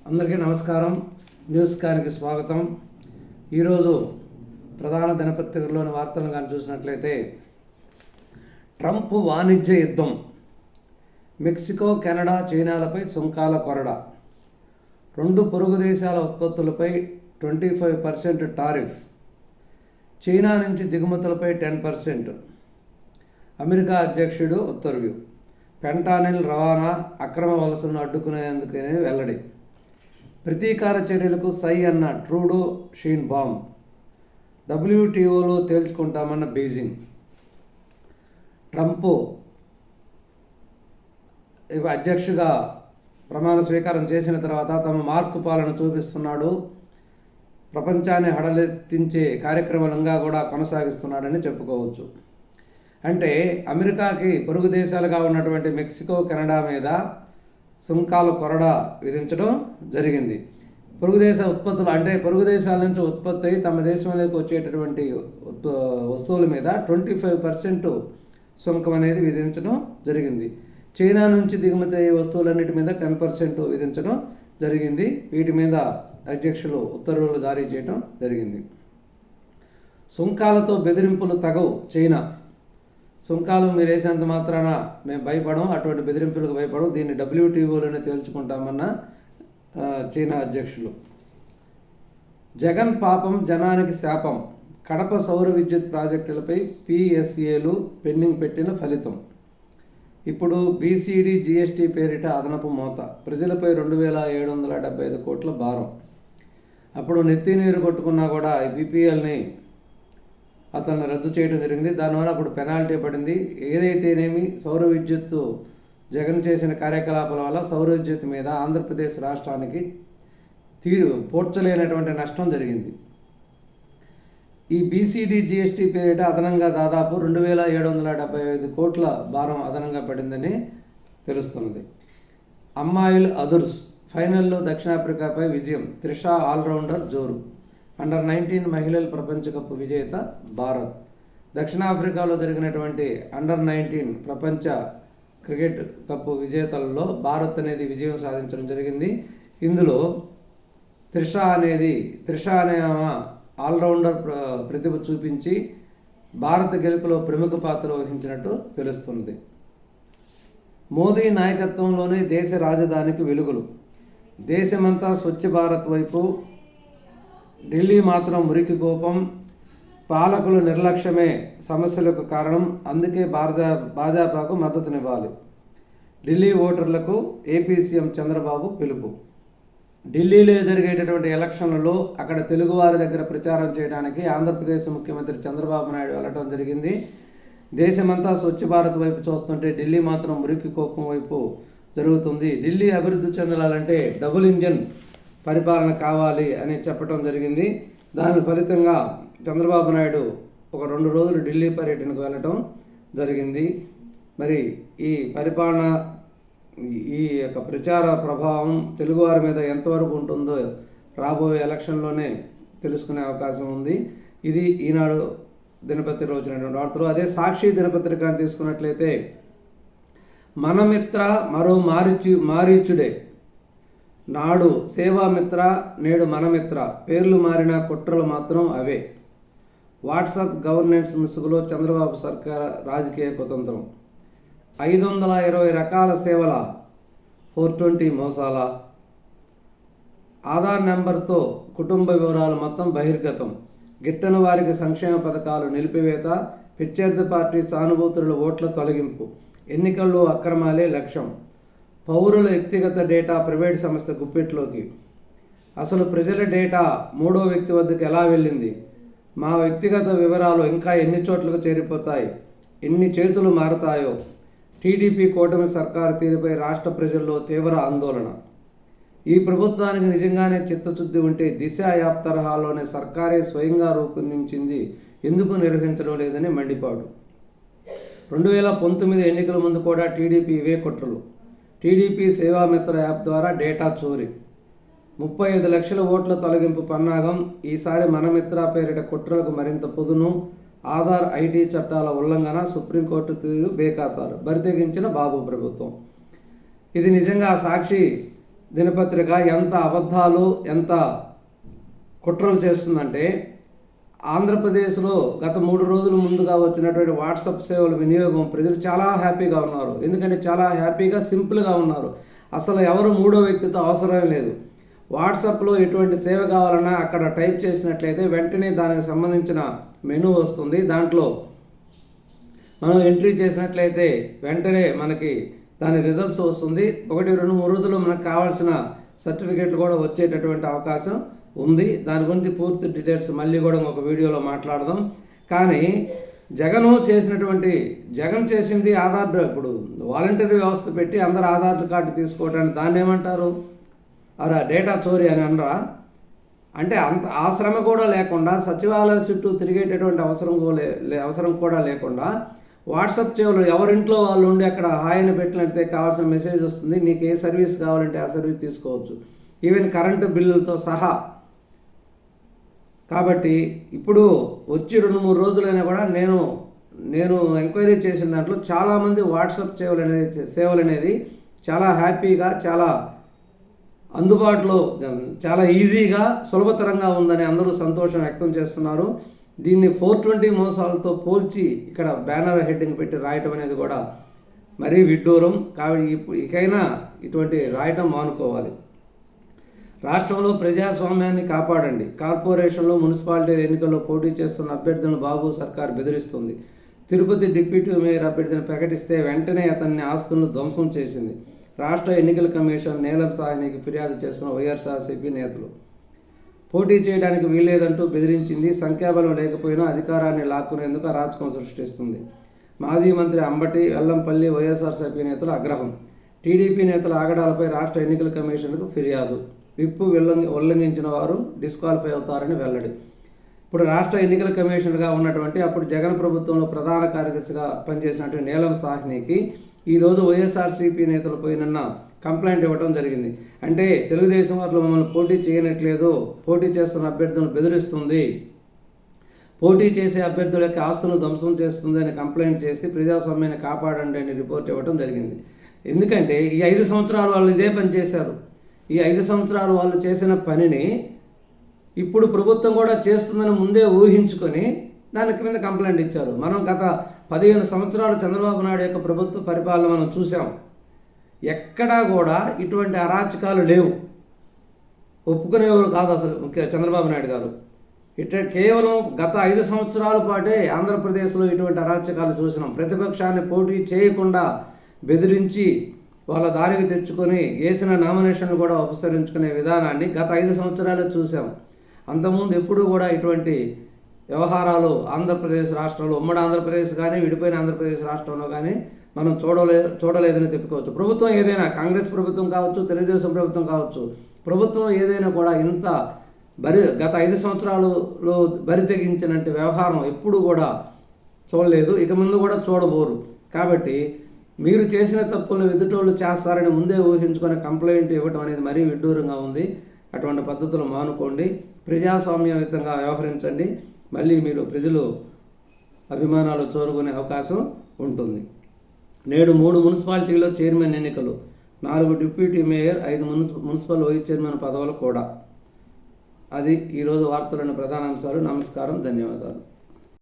అందరికీ నమస్కారం. న్యూస్ కార్కి స్వాగతం. ఈరోజు ప్రధాన దినపత్రికల్లోని వార్తలను కానీ చూసినట్లయితే, ట్రంప్ వాణిజ్య యుద్ధం, మెక్సికో, కెనడా, చైనాలపై సుంకాల కొరడ, రెండు పొరుగు దేశాల ఉత్పత్తులపై 25% టారిఫ్, చైనా నుంచి దిగుమతులపై 10%, అమెరికా అధ్యక్షుడు ఉత్తర్వు, ఫెంటానిల్ రవాణా అక్రమ వలసలను అడ్డుకునేందుకనే వెల్లడి, ప్రతీకార చర్యలకు సై అన్న ట్రూడో షీన్ బామ్, WTOలో తేల్చుకుంటామన్న బీజింగ్. ట్రంప్ అధ్యక్షుగా ప్రమాణ స్వీకారం చేసిన తర్వాత తమ మార్కు పాలన చూపిస్తున్నాడు, ప్రపంచాన్ని హడలెత్తించే కార్యక్రమంగా కూడా కొనసాగిస్తున్నాడని చెప్పుకోవచ్చు. అంటే అమెరికాకి పొరుగు దేశాలుగా ఉన్నటువంటి మెక్సికో, కెనడా మీద సుంకాల కొరడ విధించడం జరిగింది. పొరుగు దేశ ఉత్పత్తులు అంటే పొరుగు దేశాల నుంచి ఉత్పత్తి అయి తమ దేశంలోకి వచ్చేటటువంటి వస్తువుల మీద 25% సుంకం అనేది విధించడం జరిగింది. చైనా నుంచి దిగుమతి అయ్యే వస్తువులన్నిటి మీద 10% విధించడం జరిగింది. వీటి మీద అధ్యక్షులు ఉత్తర్వులు జారీ చేయడం జరిగింది. సుంకాలతో బెదిరింపులు తగవు చైనా. సుంకాలు మీరు వేసేంత మాత్రాన మేము భయపడం, అటువంటి బెదిరింపులకు భయపడం, దీన్ని WTOలోనే తేల్చుకుంటామన్న చైనా అధ్యక్షులు. జగన్ పాపం జనానికి శాపం, కడప సౌర విద్యుత్ ప్రాజెక్టులపై PSAలు పెండింగ్ పెట్టిన ఫలితం. ఇప్పుడు BCD GST పేరిట అదనపు మోత, ప్రజలపై 2775 కోట్ల భారం. అప్పుడు నెత్తి నీరు కొట్టుకున్నా కూడా BPLని అతన్ని రద్దు చేయడం జరిగింది. దానివల్ల అప్పుడు పెనాల్టీ పడింది. ఏదైతేనేమి సౌర విద్యుత్తు జగన్ చేసిన కార్యకలాపాల వల్ల సౌర విద్యుత్ మీద ఆంధ్రప్రదేశ్ రాష్ట్రానికి పోడ్చలేనటువంటి నష్టం జరిగింది. ఈ BCD GST పేరిట అదనంగా దాదాపు 2775 కోట్ల భారం అదనంగా పడిందని తెలుస్తున్నది. అమ్మాయిల్ అదుర్స్ ఫైనల్లో దక్షిణాఫ్రికాపై విజయం, త్రిషా ఆల్రౌండర్ జోరు. అండర్-19 మహిళల ప్రపంచ కప్ విజేత భారత్. దక్షిణాఫ్రికాలో జరిగినటువంటి అండర్-19 ప్రపంచ క్రికెట్ కప్ విజేతలలో భారత్ అనేది విజయం సాధించడం జరిగింది. ఇందులో త్రిషా అనే ఆల్రౌండర్ ప్రతిభ చూపించి భారత గెలుపులో ప్రముఖ పాత్ర వహించినట్టు తెలుస్తుంది. మోదీ నాయకత్వంలోనే దేశ రాజధానికి వెలుగులు, దేశమంతా స్వచ్ఛ భారత్ వైపు, ఢిల్లీ మాత్రం మురికి కోపం, పాలకుల నిర్లక్ష్యమే సమస్యలకు కారణం, అందుకే భాజపాకు మద్దతునివ్వాలి. ఢిల్లీ ఓటర్లకు ఏపీ సీఎం చంద్రబాబు పిలుపు. ఢిల్లీలో జరిగేటటువంటి ఎలక్షన్లలో అక్కడ తెలుగువారి దగ్గర ప్రచారం చేయడానికి ఆంధ్రప్రదేశ్ ముఖ్యమంత్రి చంద్రబాబు నాయుడు వెళ్ళడం జరిగింది. దేశమంతా స్వచ్ఛ భారత్ వైపు చూస్తుంటే ఢిల్లీ మాత్రం మురికి కోపం వైపు జరుగుతుంది. ఢిల్లీ అభివృద్ధి చెందాలంటే డబుల్ ఇంజన్ పరిపాలన కావాలి అని చెప్పడం జరిగింది. దాని ఫలితంగా చంద్రబాబు నాయుడు ఒక 2 రోజులు ఢిల్లీ పర్యటనకు వెళ్ళడం జరిగింది. మరి ఈ పరిపాలన, ఈ యొక్క ప్రచార ప్రభావం తెలుగువారి మీద ఎంతవరకు ఉంటుందో రాబోయే ఎలక్షన్లోనే తెలుసుకునే అవకాశం ఉంది. ఇది ఈనాడు దినపత్రికలో వచ్చినటువంటి వార్తలు. అదే సాక్షి దినపత్రికను తీసుకున్నట్లయితే, మనమిత్ర మరో మారీచుడే, నాడు సేవామిత్ర నేడు మనమిత్ర, పేర్లు మారిన కుట్రలు మాత్రం అవే. వాట్సాప్ గవర్నెన్స్ ముసుగులో చంద్రబాబు సర్కార్ రాజకీయ కుతంత్రం. 520 రకాల సేవల 420 మోసాల. ఆధార్ నెంబర్తో కుటుంబ వివరాలు మొత్తం బహిర్గతం. గిట్టని వారికి సంక్షేమ పథకాలు నిలిపివేత, ప్రత్యర్థి పార్టీ సానుభూతుల ఓట్ల తొలగింపు, ఎన్నికల్లో అక్రమాలే లక్ష్యం. పౌరుల వ్యక్తిగత డేటా ప్రైవేట్ సంస్థ గుప్పెట్లోకి. అసలు ప్రజల డేటా మూడో వ్యక్తి వద్దకు ఎలా వెళ్ళింది? మా వ్యక్తిగత వివరాలు ఇంకా ఎన్ని చోట్లకు చేరిపోతాయి? ఎన్ని చేతులు మారతాయో? టీడీపీ కూటమి సర్కారు తీరుపై రాష్ట్ర ప్రజల్లో తీవ్ర ఆందోళన. ఈ ప్రభుత్వానికి నిజంగానే చిత్తశుద్ధి ఉంటే దిశ యాప్ తరహాలోనే సర్కారే స్వయంగా రూపొందించింది ఎందుకు నిర్వహించడం లేదని మండిపాడు. 2019 ఎన్నికల ముందు కూడా టీడీపీ ఇవే కుట్రలు. టీడీపీ సేవామిత్ర యాప్ ద్వారా డేటా చోరీ, 35 లక్షల ఓట్ల తొలగింపు పన్నాగం. ఈసారి మనమిత్ర పేరిట కుట్రలకు మరింత పొదును. ఆధార్ ఐటీ చట్టాల ఉల్లంఘన, సుప్రీంకోర్టు తీరు బేఖాతారు, బరితెగించిన బాబు ప్రభుత్వం. ఇది నిజంగా సాక్షి దినపత్రిక ఎంత అబద్ధాలు ఎంత కుట్రలు చేస్తుందంటే, ఆంధ్రప్రదేశ్లో గత 3 రోజుల ముందుగా వచ్చినటువంటి వాట్సాప్ సేవల వినియోగం ప్రజలు చాలా హ్యాపీగా ఉన్నారు. ఎందుకంటే చాలా హ్యాపీగా సింపుల్గా ఉన్నారు. అసలు ఎవరు మూడో వ్యక్తితో అవసరం లేదు. వాట్సాప్లో ఎటువంటి సేవ కావాలన్నా అక్కడ టైప్ చేసినట్లయితే వెంటనే దానికి సంబంధించిన మెనూ వస్తుంది. దాంట్లో మనం ఎంట్రీ చేసినట్లయితే వెంటనే మనకి దాని రిజల్ట్స్ వస్తుంది. 1, 2, 3 రోజుల్లో మనకు కావాల్సిన సర్టిఫికేట్లు కూడా వచ్చేటటువంటి అవకాశం ఉంది. దాని గురించి పూర్తి డీటెయిల్స్ మళ్ళీ కూడా ఒక వీడియోలో మాట్లాడదాం. కానీ జగన్ చేసింది ఆధార్, ఇప్పుడు వాలంటరీ వ్యవస్థ పెట్టి అందరు ఆధార్ కార్డు తీసుకోవడానికి దాన్ని ఏమంటారు, అరా డేటా చోరీ అని అనరా? అంటే ఆ శ్రమ కూడా లేకుండా, సచివాలయ చుట్టూ తిరిగేటటువంటి అవసరం కూడా లేకుండా వాట్సాప్ సేవలు ఎవరింట్లో వాళ్ళు ఉండి అక్కడ హాయిని పెట్టినట్లయితే కావాల్సిన మెసేజ్ వస్తుంది. నీకు ఏ సర్వీస్ కావాలంటే ఆ సర్వీస్ తీసుకోవచ్చు, ఈవెన్ కరెంటు బిల్లులతో సహా. కాబట్టి ఇప్పుడు వచ్చి 2-3 రోజులైనా కూడా నేను ఎంక్వైరీ చేసిన దాంట్లో చాలామంది వాట్సాప్ సేవలు అనేది చాలా హ్యాపీగా, చాలా అందుబాటులో, చాలా ఈజీగా, సులభతరంగా ఉందని అందరూ సంతోషం వ్యక్తం చేస్తున్నారు. దీన్ని 420 మోసాలతో పోల్చి ఇక్కడ బ్యానర్ హెడ్డింగ్ పెట్టి రాయటం అనేది కూడా మరీ విడ్డూరం. కాబట్టి ఇకైనా ఇటువంటి రాయటం మానుకోవాలి. రాష్ట్రంలో ప్రజాస్వామ్యాన్ని కాపాడండి. కార్పొరేషన్లో, మున్సిపాలిటీ ఎన్నికల్లో పోటీ చేస్తున్న అభ్యర్థులను బాబు సర్కార్ బెదిరిస్తుంది. తిరుపతి డిప్యూటీ మేయర్ అభ్యర్థిని ప్రకటిస్తే వెంటనే అతన్ని ఆస్తులను ధ్వంసం చేసింది. రాష్ట్ర ఎన్నికల కమిషన్ నీలం సాహ్నికి ఫిర్యాదు చేస్తున్న వైఎస్ఆర్సీపీ నేతలు. పోటీ చేయడానికి వీల్లేదంటూ బెదిరించింది. సంఖ్యాబలం లేకపోయినా అధికారాన్ని లాక్కునేందుకు అరాచకం సృష్టిస్తుంది. మాజీ మంత్రి అంబటి, వెల్లంపల్లి వైఎస్ఆర్సీపీ నేతల ఆగ్రహం. టీడీపీ నేతల ఆగడాలపై రాష్ట్ర ఎన్నికల కమిషన్కు ఫిర్యాదు. విప్పు ఉల్లంఘించిన వారు డిస్క్వాలిఫై అవుతారని వెల్లడి. ఇప్పుడు రాష్ట్ర ఎన్నికల కమిషనర్గా ఉన్నటువంటి అప్పుడు జగన్ ప్రభుత్వంలో ప్రధాన కార్యదర్శిగా పనిచేసినటువంటి నీలం సాహ్నికి ఈరోజు వైఎస్ఆర్సీపీ నేతలు నిన్న కంప్లైంట్ ఇవ్వడం జరిగింది. అంటే తెలుగుదేశం వాళ్ళు మమ్మల్ని పోటీ చేయనట్లేదు, పోటీ చేస్తున్న అభ్యర్థులను బెదిరిస్తుంది, పోటీ చేసే అభ్యర్థుల యొక్క ఆస్తులను ధ్వంసం చేస్తుంది అని కంప్లైంట్ చేసి ప్రజాస్వామ్యాన్ని కాపాడండి అని రిపోర్ట్ ఇవ్వడం జరిగింది. ఎందుకంటే ఈ 5 సంవత్సరాలు వాళ్ళు ఇదే పని చేశారు. ఈ 5 సంవత్సరాలు వాళ్ళు చేసిన పనిని ఇప్పుడు ప్రభుత్వం కూడా చేస్తుందని ముందే ఊహించుకొని దానికి మీద కంప్లైంట్ ఇచ్చారు. మనం గత 15 సంవత్సరాలు చంద్రబాబు నాయుడు యొక్క ప్రభుత్వ పరిపాలన మనం చూసాం. ఎక్కడా కూడా ఇటువంటి అరాచకాలు లేవు. ఒప్పుకునేవారు కాదు అసలు చంద్రబాబు నాయుడు గారు. కేవలం గత 5 సంవత్సరాల పాటే ఆంధ్రప్రదేశ్లో ఇటువంటి అరాచకాలు చూసినాం. ప్రతిపక్షాన్ని పోటీ చేయకుండా బెదిరించి వాళ్ళ దారికి తెచ్చుకొని వేసిన నామినేషన్లు కూడా ఉపసరించుకునే విధానాన్ని గత 5 సంవత్సరాలు చూసాం. అంతకుముందు ఎప్పుడూ కూడా ఇటువంటి వ్యవహారాలు ఆంధ్రప్రదేశ్ రాష్ట్రంలో, ఉమ్మడి ఆంధ్రప్రదేశ్ కానీ విడిపోయిన ఆంధ్రప్రదేశ్ రాష్ట్రంలో కానీ మనం చూడలేదని చెప్పుకోవచ్చు. ప్రభుత్వం ఏదైనా, కాంగ్రెస్ ప్రభుత్వం కావచ్చు, తెలుగుదేశం ప్రభుత్వం కావచ్చు, ప్రభుత్వం ఏదైనా కూడా ఇంత గత 5 సంవత్సరాలలో బరి తెగించినట్టు వ్యవహారం ఎప్పుడు కూడా చూడలేదు, ఇక ముందు కూడా చూడబోరు. కాబట్టి మీరు చేసిన తప్పులను ఎదుటోళ్ళు చేస్తారని ముందే ఊహించుకొని కంప్లైంట్ ఇవ్వడం అనేది మరీ విడ్డూరంగా ఉంది. అటువంటి పద్ధతులు మానుకోండి, ప్రజాస్వామ్యయుతంగా వ్యవహరించండి. మళ్ళీ మీరు ప్రజలు అభిమానాలు చూరుకునే అవకాశం ఉంటుంది. నేడు 3 మున్సిపాలిటీలో చైర్మన్ ఎన్నికలు, 4 deputy mayor, 5 municipal vice chairman పదవులు కూడా. అది ఈరోజు వార్తలోని ప్రధాన అంశాలు. నమస్కారం, ధన్యవాదాలు.